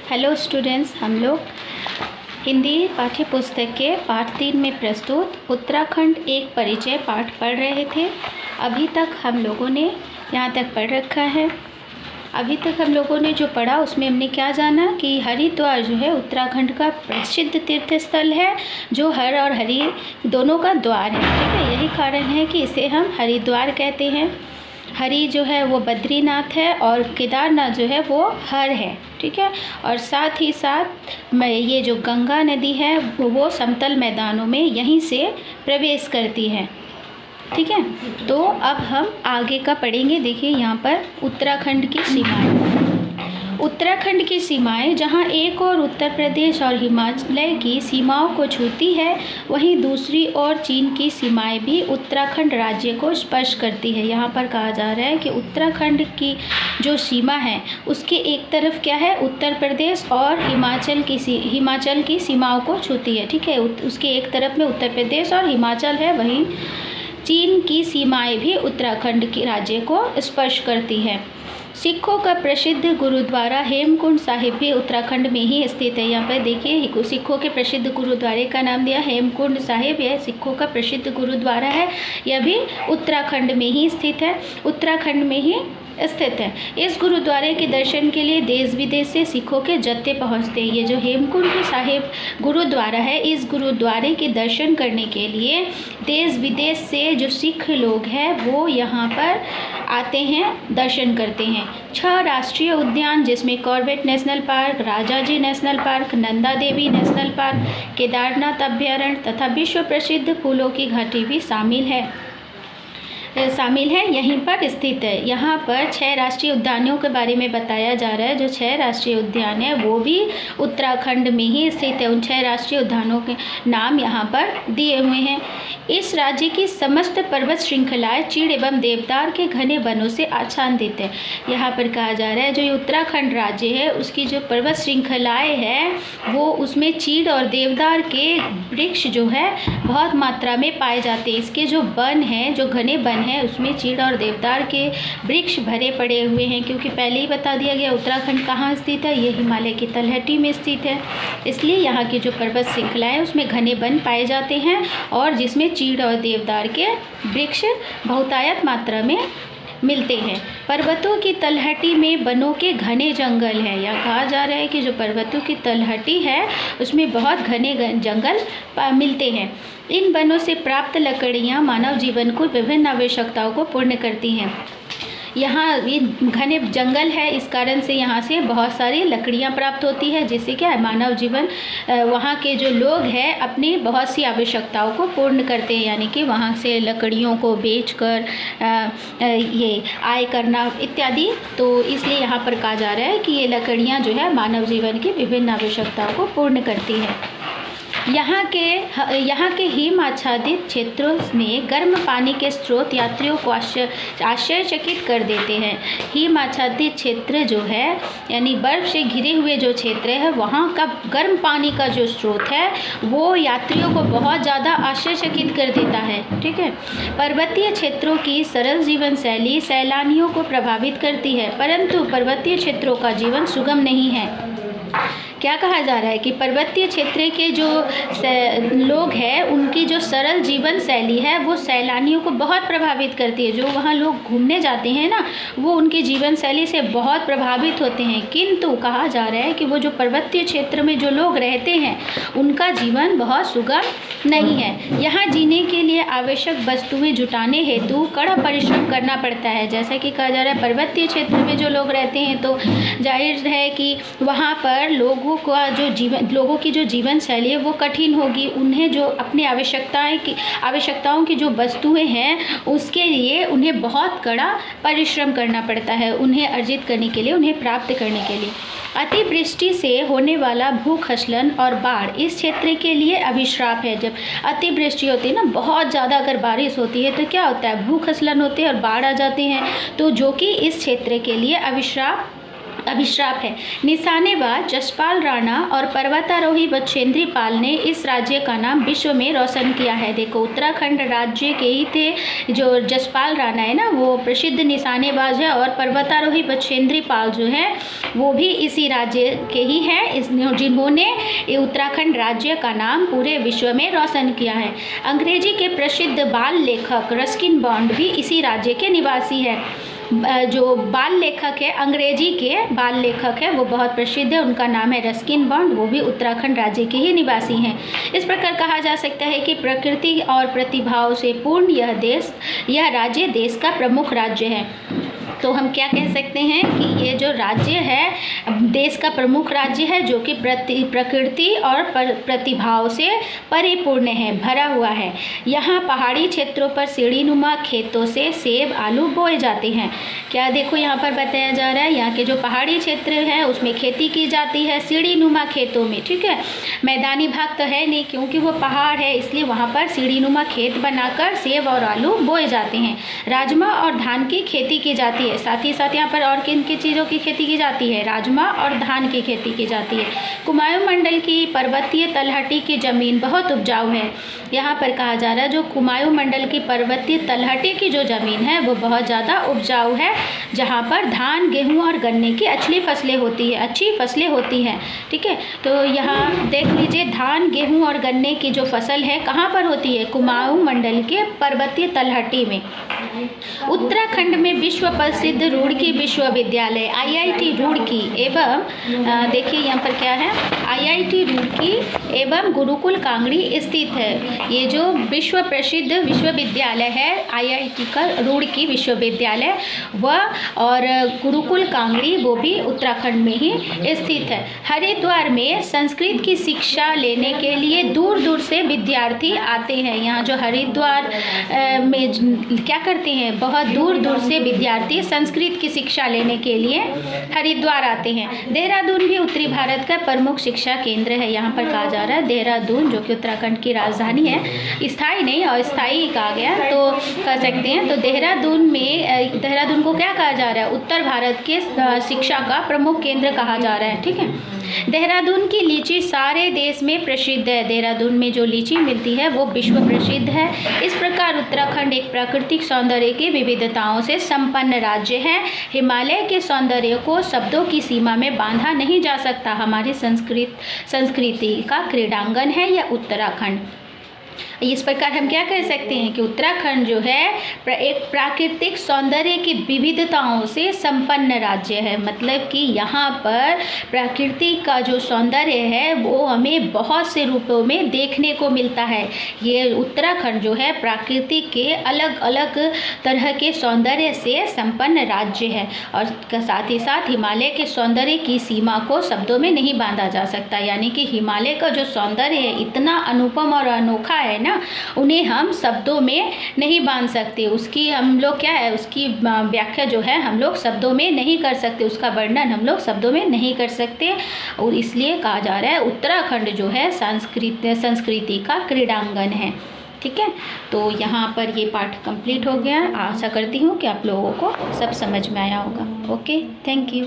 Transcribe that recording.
Hello students, हम लोग हिंदी पाठ्य पुस्तक के पाठ 3 में प्रस्तुत उत्तराखंड एक परिचय पाठ पढ़ रहे थे। अभी तक हम लोगों ने यहाँ तक पढ़ रखा है। अभी तक हम लोगों ने जो पढ़ा उसमें हमने क्या जाना कि हरिद्वार जो है उत्तराखंड का प्रसिद्ध तीर्थ स्थल है, जो हर और हरि दोनों का द्वार है। ठीक है, यही कारण है कि इसे हम हरिद्वार कहते हैं। हरि जो है वो बद्रीनाथ है और केदारनाथ जो है वो हर है। ठीक है, और साथ ही साथ ये जो गंगा नदी है वो समतल मैदानों में यहीं से प्रवेश करती है। ठीक है, तो अब हम आगे का पढ़ेंगे। देखिए यहाँ पर उत्तराखंड की सीमाएं। उत्तराखंड की सीमाएं जहां एक और उत्तर प्रदेश और हिमाचल की सीमाओं को छूती है, वहीं दूसरी ओर चीन की सीमाएं भी उत्तराखंड राज्य को स्पर्श करती है। यहाँ पर कहा जा रहा है कि उत्तराखंड की जो सीमा है उसके एक तरफ क्या है, उत्तर प्रदेश और हिमाचल की सीमाओं को छूती है। ठीक है, उसके एक तरफ में उत्तर प्रदेश और हिमाचल है, वहीं चीन की सीमाएं भी उत्तराखंड के राज्य को स्पर्श करती है। सिखों का प्रसिद्ध गुरुद्वारा हेमकुंड साहिब भी उत्तराखंड में ही स्थित है। यहाँ पर देखिए सिखों के प्रसिद्ध गुरुद्वारे का नाम दिया हेमकुंड साहिब। यह सिखों का प्रसिद्ध गुरुद्वारा है, यह भी उत्तराखंड में ही स्थित है, उत्तराखंड में ही स्थित है। इस गुरुद्वारे के दर्शन के लिए देश विदेश से सिखों के जत्थे पहुंचते हैं। ये जो हेमकुंड साहिब गुरुद्वारा है, इस गुरुद्वारे के दर्शन करने के लिए देश विदेश से जो सिख लोग हैं वो यहाँ पर आते हैं, दर्शन करते हैं। 6 राष्ट्रीय उद्यान जिसमें Corbett national park, Rajaji national park, Nanda Devi national park, Kedarnath अभ्यारण्य तथा विश्व प्रसिद्ध फूलों की घाटी भी शामिल है, यहीं पर स्थित है। यहाँ पर 6 राष्ट्रीय उद्यानों के बारे में बताया जा रहा है। जो 6 राष्ट्रीय उद्यान है वो भी उत्तराखंड में ही स्थित है। उन 6 राष्ट्रीय उद्यानों के नाम यहाँ पर दिए हुए हैं। इस राज्य की समस्त पर्वत श्रृंखलाएं चीड़ एवं देवदार के घने वनों से आच्छादित है। यहाँ पर कहा जा रहा है जो ये उत्तराखंड राज्य है उसकी जो पर्वत श्रृंखलाएँ हैं वो उसमें चीड़ और देवदार के वृक्ष जो है बहुत मात्रा में पाए जाते हैं। इसके जो वन हैं, जो घने वन है उसमें चीड़ और देवदार के वृक्ष भरे पड़े हुए हैं, क्योंकि पहले ही बता दिया गया उत्तराखंड कहाँ स्थित है, ये हिमालय की तलहटी में स्थित है। इसलिए यहाँ की जो पर्वत श्रृंखला है उसमें घने वन पाए जाते हैं और जिसमें चीड़ और देवदार के वृक्ष बहुतायत मात्रा में मिलते हैं। पर्वतों की तलहटी में वनों के घने जंगल है। यह कहा जा रहा है कि जो पर्वतों की तलहटी है उसमें बहुत घने जंगल मिलते हैं। इन वनों से प्राप्त लकड़ियाँ मानव जीवन को विभिन्न आवश्यकताओं को पूर्ण करती हैं। यहाँ ये घने जंगल है, इस कारण से यहाँ से बहुत सारी लकड़ियाँ प्राप्त होती है, जिससे क्या है मानव जीवन वहाँ के जो लोग हैं अपनी बहुत सी आवश्यकताओं को पूर्ण करते हैं, यानी कि वहाँ से लकड़ियों को बेचकर ये आय करना इत्यादि। तो इसलिए यहाँ पर कहा जा रहा है कि ये लकड़ियाँ जो है मानव जीवन की विभिन्न आवश्यकताओं को पूर्ण करती है। यहाँ के हिम आच्छादित क्षेत्रों में गर्म पानी के स्रोत यात्रियों को आश्चर्यचकित कर देते हैं। हिम आच्छादित क्षेत्र जो है यानी बर्फ से घिरे हुए जो क्षेत्र है वहाँ का गर्म पानी का जो स्रोत है वो यात्रियों को बहुत ज़्यादा आश्चर्यचकित कर देता है। ठीक है, पर्वतीय क्षेत्रों की सरल जीवन शैली सैलानियों को प्रभावित करती है, परंतु पर्वतीय क्षेत्रों का जीवन सुगम नहीं है। क्या कहा जा रहा है कि पर्वतीय क्षेत्र के जो लोग हैं उनकी जो सरल जीवन शैली है वो सैलानियों को बहुत प्रभावित करती है। जो वहाँ लोग घूमने जाते हैं ना वो उनकी जीवन शैली से बहुत प्रभावित होते हैं, किंतु कहा जा रहा है कि वो जो पर्वतीय क्षेत्र में जो लोग रहते हैं उनका जीवन बहुत सुगम नहीं है। यहाँ जीने के लिए आवश्यक वस्तुएं जुटाने हेतु कड़ा परिश्रम करना पड़ता है। जैसा कि कहा जा रहा है पर्वतीय क्षेत्र में जो लोग रहते हैं तो जाहिर है कि वहाँ पर लोगों की जो जीवन शैली है वो कठिन होगी। उन्हें जो अपनी आवश्यकताओं की जो वस्तुएं हैं उसके लिए उन्हें बहुत कड़ा परिश्रम करना पड़ता है, उन्हें अर्जित करने के लिए, उन्हें प्राप्त करने के लिए। अतिवृष्टि से होने वाला भूस्खलन और बाढ़ इस क्षेत्र के लिए अभिशाप है। जब अतिवृष्टि होती है ना, बहुत ज़्यादा अगर बारिश होती है तो क्या होता है, भूस्खलन होते हैं और बाढ़ आ जाते हैं, तो जो कि इस क्षेत्र के लिए अभिशाप अभिश्राप है। निशानेबाज जसपाल राणा और पर्वतारोही बछेंद्री पाल ने इस राज्य का नाम विश्व में रोशन किया है। देखो उत्तराखंड राज्य के ही थे जो जसपाल राणा है ना, वो प्रसिद्ध निशानेबाज है, और पर्वतारोही बछेंद्री पाल जो है वो भी इसी राज्य के ही हैं, जिन्होंने ये उत्तराखंड राज्य का नाम पूरे विश्व में रोशन किया है। अंग्रेजी के प्रसिद्ध बाल लेखक रस्किन बॉन्ड भी इसी राज्य के निवासी है। जो बाल लेखक है, अंग्रेजी के बाल लेखक है, वो बहुत प्रसिद्ध है, उनका नाम है रस्किन बॉन्ड, वो भी उत्तराखंड राज्य के ही निवासी हैं। इस प्रकार कहा जा सकता है कि प्रकृति और प्रतिभाओं से पूर्ण यह राज्य देश का प्रमुख राज्य है। तो हम क्या कह सकते हैं कि ये जो राज्य है देश का प्रमुख राज्य है, जो कि प्रकृति और प्रतिभाओं से परिपूर्ण है, भरा हुआ है। यहाँ पहाड़ी क्षेत्रों पर सीढ़ीनुमा खेतों से सेब आलू बोए जाते हैं। क्या देखो यहाँ पर बताया जा रहा है, यहाँ के जो पहाड़ी क्षेत्र है उसमें खेती की जाती है सीढ़ीनुमा खेतों में, ठीक है। मैदानी भाग तो है नहीं क्योंकि वो पहाड़ है, इसलिए वहाँ पर सीढ़ीनुमा खेत बनाकर सेब और आलू बोए जाते हैं। राजमा और धान की खेती की जाती है। साथ ही साथ यहाँ पर और किन किन चीज़ों की खेती की जाती है, राजमा और धान की खेती की जाती है। कुमाऊं मंडल की पर्वतीय तलहटी की ज़मीन बहुत उपजाऊ है। यहाँ पर कहा जा रहा है जो कुमाऊं मंडल की पर्वतीय तलहटी की जो ज़मीन है वो बहुत ज़्यादा उपजाऊ है, जहाँ पर धान गेहूँ और गन्ने की अच्छी फसलें होती हैं, ठीक है। तो यहाँ देख लीजिए धान गेहूँ और गन्ने की जो फसल है कहाँ पर होती है, कुमाऊं मंडल के पर्वतीय तलहटी में। उत्तराखंड में विश्व प्रसिद्ध रुड़की विश्वविद्यालय IIT रुड़की एवं देखिए यहाँ पर क्या है, IIT रुड़की एवं गुरुकुल कांगड़ी स्थित है। ये जो विश्व प्रसिद्ध विश्वविद्यालय है IIT का रुड़की विश्वविद्यालय वह और गुरुकुल कांगड़ी वो भी उत्तराखंड में ही स्थित है। हरिद्वार में संस्कृत की शिक्षा लेने के लिए दूर दूर से विद्यार्थी आते हैं। यहाँ जो हरिद्वार में क्या करते हैं, बहुत दूर दूर से विद्यार्थी संस्कृत की शिक्षा लेने के लिए हरिद्वार आते हैं। देहरादून भी उत्तरी भारत का प्रमुख शिक्षा केंद्र है। यहाँ पर कहा जा रहा है देहरादून जो कि उत्तराखंड की राजधानी है, स्थायी नहीं अस्थायी कहा गया तो कह सकते हैं। तो देहरादून को क्या कहा जा रहा है, उत्तर भारत के शिक्षा का प्रमुख केंद्र कहा जा रहा है, ठीक है। देहरादून की लीची सारे देश में प्रसिद्ध है। देहरादून में जो लीची मिलती है वो विश्व प्रसिद्ध है। इस प्रकार उत्तराखंड एक प्राकृतिक सौंदर्य की विविधताओं से संपन्न राज्य है। हिमालय के सौंदर्य को शब्दों की सीमा में बांधा नहीं जा सकता। हमारी संस्कृति का क्रीडांगन है यह उत्तराखंड। इस प्रकार हम क्या कह सकते हैं कि उत्तराखंड जो है एक प्राकृतिक सौंदर्य की विविधताओं से संपन्न राज्य है। मतलब कि यहाँ पर प्रकृति का जो सौंदर्य है वो हमें बहुत से रूपों में देखने को मिलता है। ये उत्तराखंड जो है प्रकृति के अलग अलग तरह के सौंदर्य से संपन्न राज्य है, और साथ ही साथ हिमालय के सौंदर्य की सीमा को शब्दों में नहीं बांधा जा सकता। यानी कि हिमालय का जो सौंदर्य है इतना अनुपम और अनोखा है ना, उन्हें हम शब्दों में नहीं बांध सकते। उसकी हम लोग क्या है, उसकी व्याख्या जो है हम लोग शब्दों में नहीं कर सकते, उसका वर्णन हम लोग शब्दों में नहीं कर सकते। और इसलिए कहा जा रहा है उत्तराखंड जो है संस्कृति का क्रीडांगन है, ठीक है। तो यहाँ पर ये पाठ कंप्लीट हो गया। आशा करती हूँ कि आप लोगों को सब समझ में आया होगा। Okay, thank you.